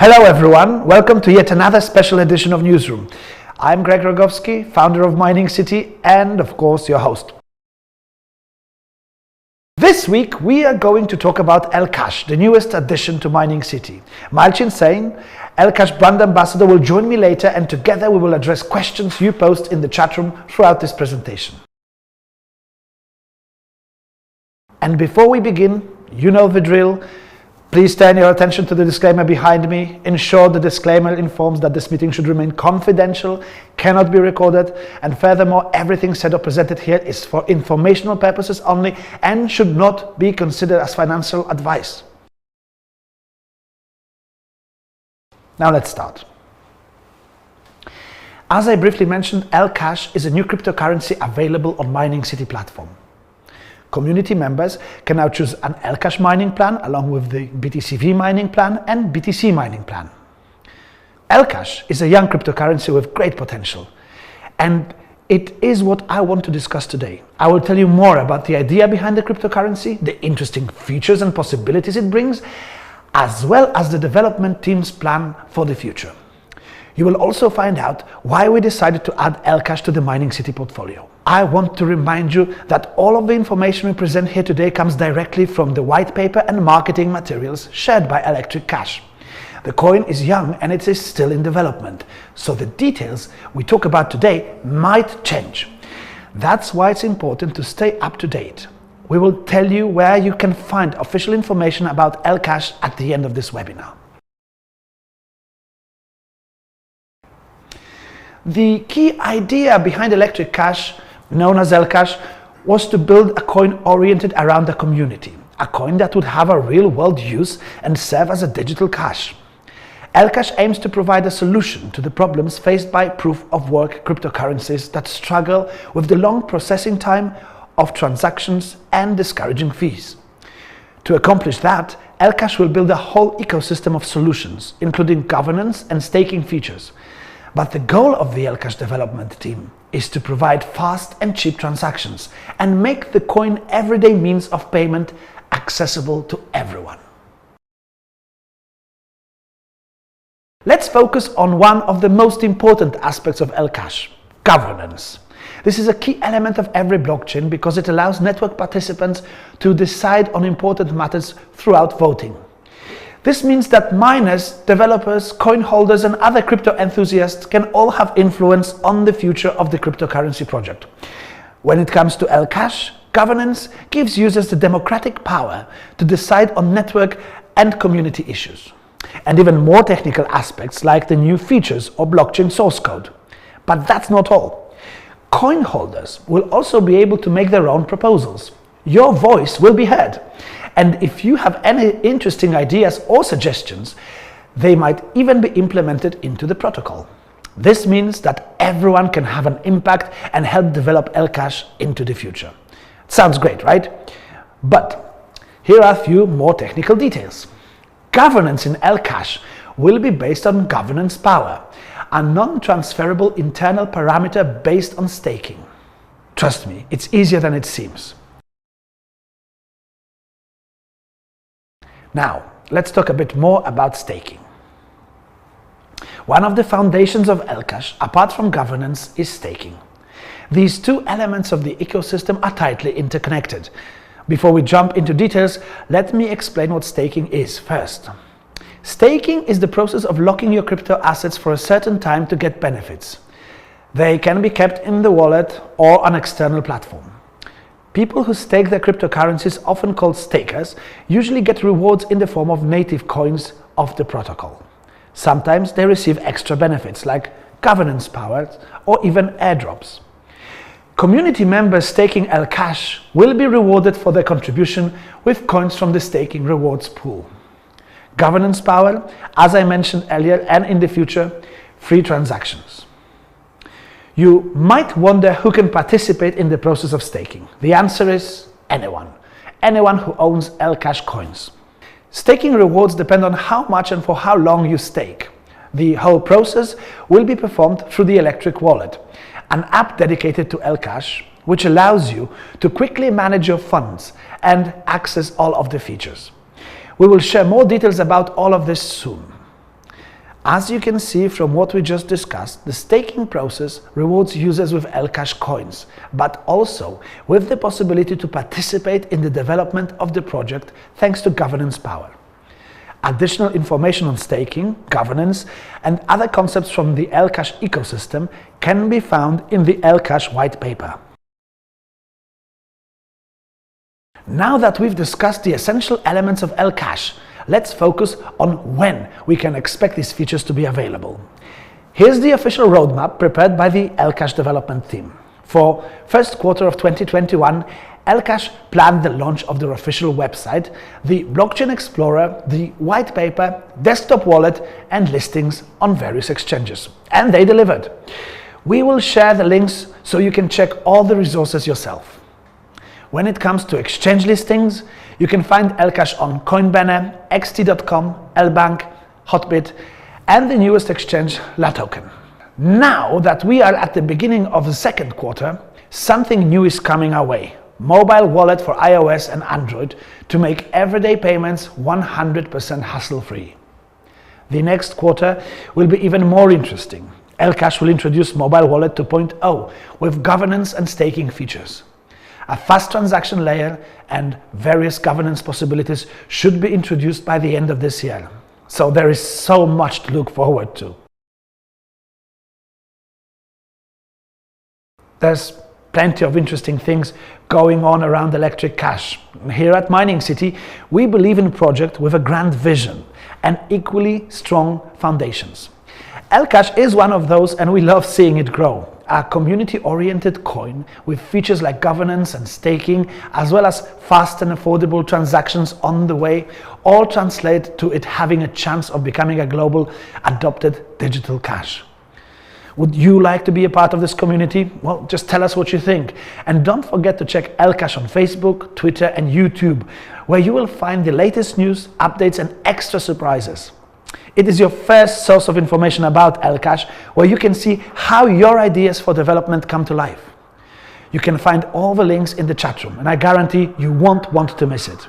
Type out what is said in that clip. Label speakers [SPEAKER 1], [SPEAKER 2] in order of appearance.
[SPEAKER 1] Hello everyone, welcome to yet another special edition of Newsroom. I'm Greg Rogowski, founder of Mining City and of course your host. This week we are going to talk about ELCASH, the newest addition to Mining City. Malchin Sain, ELCASH brand ambassador, will join me later and together we will address questions you post in the chat room throughout this presentation. And before we begin, you know the drill. Please turn your attention to the disclaimer behind me. Ensure the disclaimer informs that this meeting should remain confidential, cannot be recorded, and furthermore, everything said or presented here is for informational purposes only and should not be considered as financial advice. Now let's start. As I briefly mentioned, ELCASH is a new cryptocurrency available on Mining City platform. Community members can now choose an ELCASH mining plan along with the btcv mining plan and BTC mining plan. ELCASH is a young cryptocurrency with great potential, and it is what I want to discuss today. I will tell you more about the idea behind the cryptocurrency, the interesting features and possibilities it brings, as well as the development team's plan for the future. You will also find out why we decided to add ELCASH to the Mining City portfolio. I want to remind you that all of the information we present here today comes directly from the white paper and marketing materials shared by electriccash. The coin is young and it is still in development, so the details we talk about today might change. That's why it's important to stay up to date. We will tell you where you can find official information about ELCASH at the end of this webinar. The key idea behind electriccash, known as ELCASH, was to build a coin oriented around the community, a coin that would have a real-world use and serve as a digital cash. ELCASH aims to provide a solution to the problems faced by proof-of-work cryptocurrencies that struggle with the long processing time of transactions and discouraging fees. To accomplish that, ELCASH will build a whole ecosystem of solutions, including governance and staking features. But the goal of the ELCASH development team is to provide fast and cheap transactions and make the coin everyday means of payment accessible to everyone. Let's focus on one of the most important aspects of ELCASH, governance. This is a key element of every blockchain because it allows network participants to decide on important matters throughout voting. This means that miners, developers, coin holders and other crypto enthusiasts can all have influence on the future of the cryptocurrency project. When it comes to ELCASH, governance gives users the democratic power to decide on network and community issues, and even more technical aspects like the new features or blockchain source code. But that's not all. Coin holders will also be able to make their own proposals. Your voice will be heard. And if you have any interesting ideas or suggestions, they might even be implemented into the protocol. This means that everyone can have an impact and help develop ELCASH into the future. Sounds great, right? But here are a few more technical details. Governance in ELCASH will be based on governance power, a non-transferable internal parameter based on staking. Trust me, it's easier than it seems. Now, let's talk a bit more about staking. One of the foundations of ELCASH, apart from governance, is staking. These two elements of the ecosystem are tightly interconnected. Before we jump into details, let me explain what staking is first. Staking is the process of locking your crypto assets for a certain time to get benefits. They can be kept in the wallet or on an external platform. People who stake their cryptocurrencies, often called stakers, usually get rewards in the form of native coins of the protocol. Sometimes they receive extra benefits like governance power or even airdrops. Community members staking ELCASH will be rewarded for their contribution with coins from the staking rewards pool. Governance power, as I mentioned earlier, and in the future, free transactions. You might wonder who can participate in the process of staking. The answer is anyone. Anyone who owns ELCASH coins. Staking rewards depend on how much and for how long you stake. The whole process will be performed through the Electric Wallet, an app dedicated to ELCASH, which allows you to quickly manage your funds and access all of the features. We will share more details about all of this soon. As you can see from what we just discussed, the staking process rewards users with ELCASH coins, but also with the possibility to participate in the development of the project thanks to governance power. Additional information on staking, governance, and other concepts from the ELCASH ecosystem can be found in the ELCASH white paper. Now that we've discussed the essential elements of ELCASH, let's focus on when we can expect these features to be available. Here's the official roadmap prepared by the ELCASH development team. For first quarter of 2021, ELCASH planned the launch of their official website, the blockchain explorer, the white paper, desktop wallet, and listings on various exchanges. And they delivered. We will share the links so you can check all the resources yourself. When it comes to exchange listings, you can find ELCASH on Coinbanner, xt.com, LBank, Hotbit, and the newest exchange, LaToken. Now that we are at the beginning of the second quarter, something new is coming our way. Mobile wallet for iOS and Android to make everyday payments 100% hassle-free. The next quarter will be even more interesting. ELCASH will introduce Mobile Wallet 2.0 with governance and staking features. A fast transaction layer and various governance possibilities should be introduced by the end of this year. So there is so much to look forward to. There's plenty of interesting things going on around electriccash. Here at Mining City, we believe in a project with a grand vision and equally strong foundations. ELCASH is one of those, and we love seeing it grow. A community-oriented coin with features like governance and staking, as well as fast and affordable transactions on the way, all translate to it having a chance of becoming a global adopted digital cash. Would you like to be a part of this community? Well, just tell us what you think. And don't forget to check ELCASH on Facebook, Twitter, and YouTube, where you will find the latest news, updates, and extra surprises. It is your first source of information about ELCASH, where you can see how your ideas for development come to life. You can find all the links in the chat room, and I guarantee you won't want to miss it.